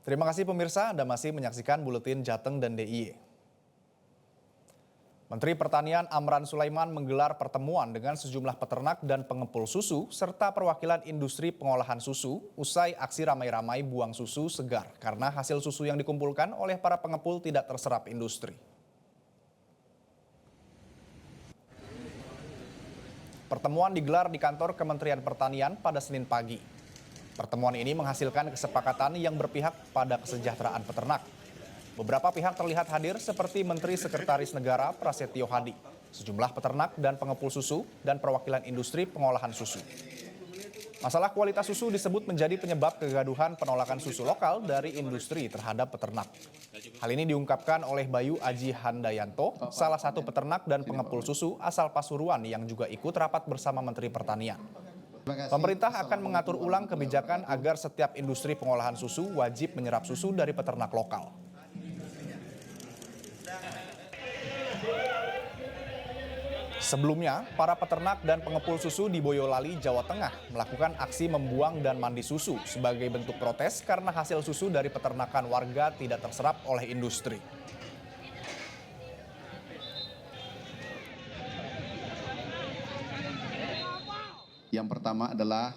Terima kasih pemirsa, Anda masih menyaksikan Buletin Jateng dan DIY. Menteri Pertanian Amran Sulaiman menggelar pertemuan dengan sejumlah peternak dan pengepul susu serta perwakilan industri pengolahan susu usai aksi ramai-ramai buang susu segar karena hasil susu yang dikumpulkan oleh para pengepul tidak terserap industri. Pertemuan digelar di kantor Kementerian Pertanian pada Senin pagi. Pertemuan ini menghasilkan kesepakatan yang berpihak pada kesejahteraan peternak. Beberapa pihak terlihat hadir seperti Menteri Sekretaris Negara Prasetyo Hadi, sejumlah peternak dan pengepul susu, dan perwakilan industri pengolahan susu. Masalah kualitas susu disebut menjadi penyebab kegaduhan penolakan susu lokal dari industri terhadap peternak. Hal ini diungkapkan oleh Bayu Aji Handayanto, salah satu peternak dan pengepul susu asal Pasuruan yang juga ikut rapat bersama Menteri Pertanian. Pemerintah akan mengatur ulang kebijakan agar setiap industri pengolahan susu wajib menyerap susu dari peternak lokal. Sebelumnya, para peternak dan pengepul susu di Boyolali, Jawa Tengah melakukan aksi membuang dan mandi susu sebagai bentuk protes karena hasil susu dari peternakan warga tidak terserap oleh industri. Yang pertama adalah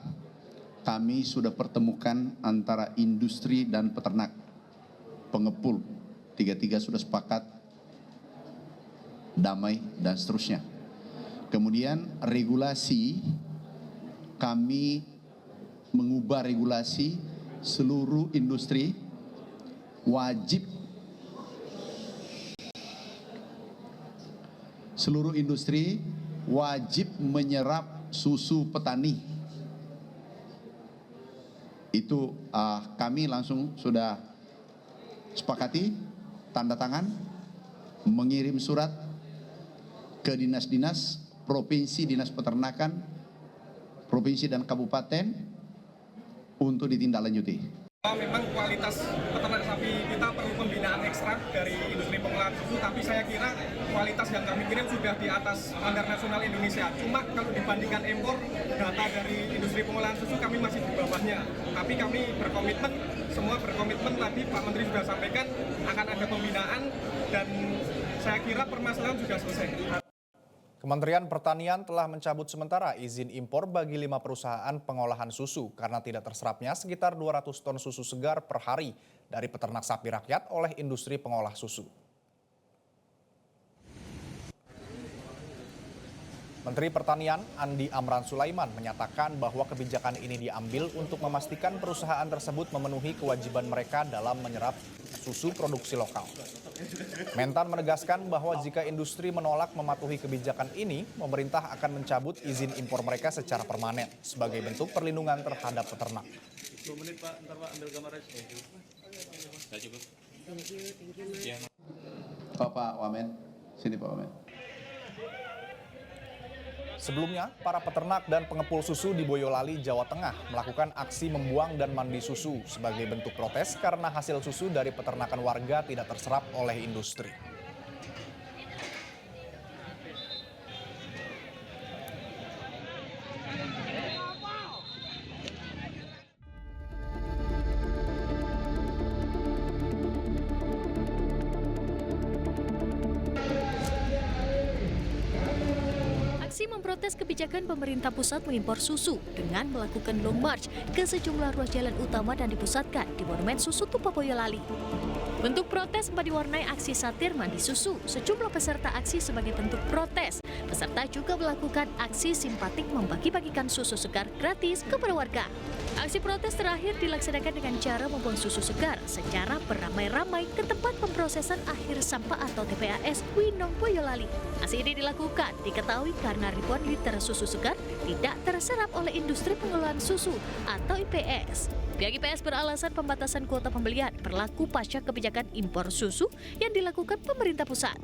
kami sudah pertemukan antara industri dan peternak, pengepul, tiga-tiga sudah sepakat, damai dan seterusnya. Kemudian regulasi, kami mengubah regulasi seluruh industri wajib menyerap susu petani. Itu kami langsung sudah sepakati, tanda tangan, mengirim surat ke dinas-dinas, provinsi, dinas peternakan, provinsi dan kabupaten untuk ditindaklanjuti. Memang kualitas peternak sapi kita perlu pembinaan ekstra dari industri pengolahan susu, tapi saya kira kualitas yang kami kirim sudah di atas standar nasional Indonesia. Cuma kalau dibandingkan impor, data dari industri pengolahan susu kami masih di bawahnya. Tapi kami berkomitmen, semua berkomitmen, tadi Pak Menteri sudah sampaikan akan ada pembinaan dan saya kira permasalahan sudah selesai. Kementerian Pertanian telah mencabut sementara izin impor bagi 5 perusahaan pengolahan susu karena tidak terserapnya sekitar 200 ton susu segar per hari dari peternak sapi rakyat oleh industri pengolah susu. Menteri Pertanian Andi Amran Sulaiman menyatakan bahwa kebijakan ini diambil untuk memastikan perusahaan tersebut memenuhi kewajiban mereka dalam menyerap susu produksi lokal. Mentan menegaskan bahwa jika industri menolak mematuhi kebijakan ini, pemerintah akan mencabut izin impor mereka secara permanen sebagai bentuk perlindungan terhadap peternak. 10 menit Pak, ntar Pak ambil gambarnya. Saya cukup. Pak Wamen, sini Pak Wamen. Sebelumnya, para peternak dan pengepul susu di Boyolali, Jawa Tengah melakukan aksi membuang dan mandi susu sebagai bentuk protes karena hasil susu dari peternakan warga tidak terserap oleh industri. Memprotes kebijakan pemerintah pusat mengimpor susu dengan melakukan long march ke sejumlah ruas jalan utama dan dipusatkan di Monumen Susu Tumpah Boyolali. Bentuk protes sempat diwarnai aksi satir mandi susu. Sejumlah peserta aksi sebagai bentuk protes. Peserta juga melakukan aksi simpatik membagi-bagikan susu segar gratis kepada warga. Aksi protes terakhir dilaksanakan dengan cara membuang susu segar secara beramai-ramai ke tempat pemprosesan akhir sampah atau TPAS Winong Boyolali. Aksi ini dilakukan diketahui karena ribuan liter susu segar tidak terserap oleh industri pengolahan susu atau IPS. Pihak IPS beralasan pembatasan kuota pembelian berlaku pasca kebijakan impor susu yang dilakukan pemerintah pusat.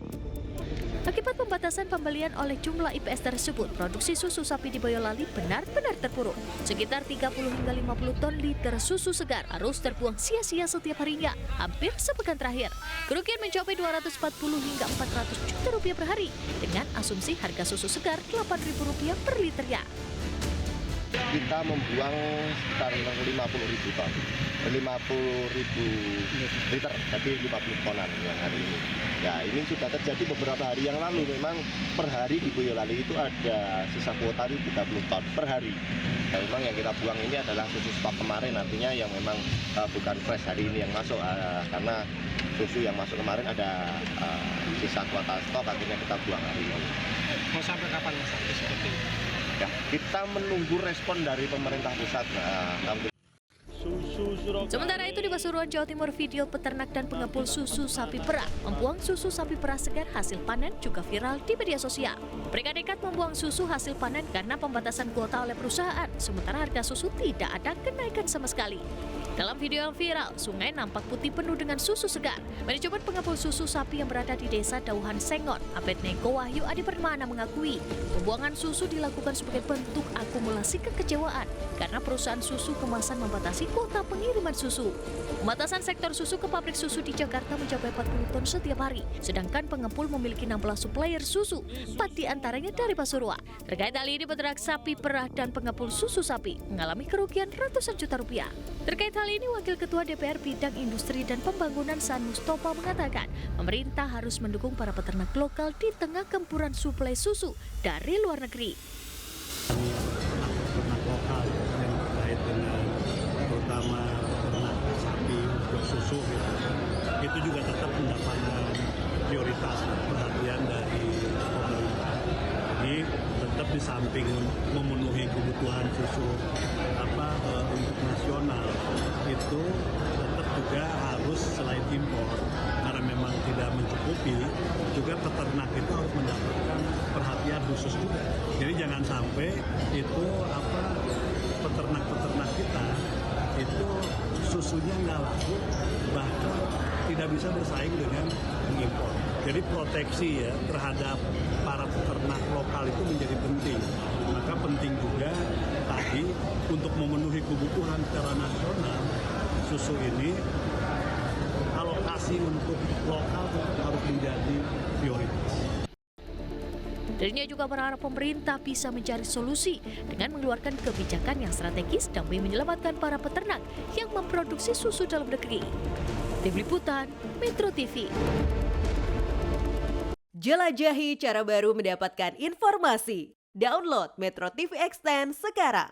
Akibat pembatasan pembelian oleh jumlah IPS tersebut, produksi susu sapi di Boyolali benar-benar terpuruk. Sekitar 30 hingga 50 ton liter susu segar harus terbuang sia-sia setiap harinya, hampir sepekan terakhir. Kerugian mencapai 240 hingga 400 juta rupiah per hari, dengan asumsi harga susu segar Rp8.000 per liternya. kita membuang sekitar 50.000 ton. 50.000 liter, jadi 50 tonan yang hari ini. Ya, ini sudah terjadi beberapa hari yang lalu. Memang per hari di Boyolali itu ada sisa kuota di 30 ton per hari. Ya, memang yang kita buang ini adalah susu stok kemarin, artinya yang memang bukan fresh hari ini yang masuk, karena susu yang masuk kemarin ada sisa kuota stok, akhirnya kita buang hari ini. Mau sampai kapan Mas seperti itu? Ya, kita menunggu respon dari pemerintah pusat. Sementara itu di Pasuruan, Jawa Timur, video peternak dan pengepul susu sapi perah membuang susu sapi perah segar hasil panen juga viral di media sosial. Mereka nekat membuang susu hasil panen karena pembatasan kuota oleh perusahaan, sementara harga susu tidak ada kenaikan sama sekali. Dalam video yang viral, sungai nampak putih penuh dengan susu segar. Manajemen pengepul susu sapi yang berada di Desa Dauhan Sengon, Abednego Wahyu Adi Permana mengakui pembuangan susu dilakukan sebagai bentuk akumulasi kekecewaan karena perusahaan susu kemasan membatasi kuota pengiriman susu. Pembatasan sektor susu ke pabrik susu di Jakarta mencapai 40 ton setiap hari, sedangkan pengepul memiliki 16 supplier susu, 4 diantaranya dari Pasuruan. Terkait hal ini, peternak sapi perah dan pengepul susu sapi mengalami kerugian ratusan juta rupiah. Terkait hal ini, Wakil Ketua DPR Bidang Industri dan Pembangunan San Mustofa mengatakan pemerintah harus mendukung para peternak lokal di tengah gempuran suplai susu dari luar negeri. Peternak lokal yang terkait dengan terutama peternak sapi untuk susu gitu. Itu juga tetap mendapatkan prioritas perhatian dari pemerintah. Jadi tetap di samping memenuhi kebutuhan susu untuk nasional, itu tetap juga harus selain impor karena memang tidak mencukupi, juga peternak itu harus mendapatkan perhatian khusus juga. Jadi jangan sampai itu peternak-peternak kita itu susunya nggak laku, bahkan tidak bisa bersaing dengan mengimpor. Jadi proteksi ya terhadap para peternak lokal itu menjadi penting. Maka penting juga tadi untuk memenuhi kebutuhan secara nasional susu ini, alokasi untuk lokal harus menjadi prioritas. Dirinya juga berharap pemerintah bisa mencari solusi dengan mengeluarkan kebijakan yang strategis demi menyelamatkan para peternak yang memproduksi susu dalam negeri. Tim Liputan, Metro TV. Jelajahi cara baru mendapatkan informasi. Download Metro TV Extend sekarang.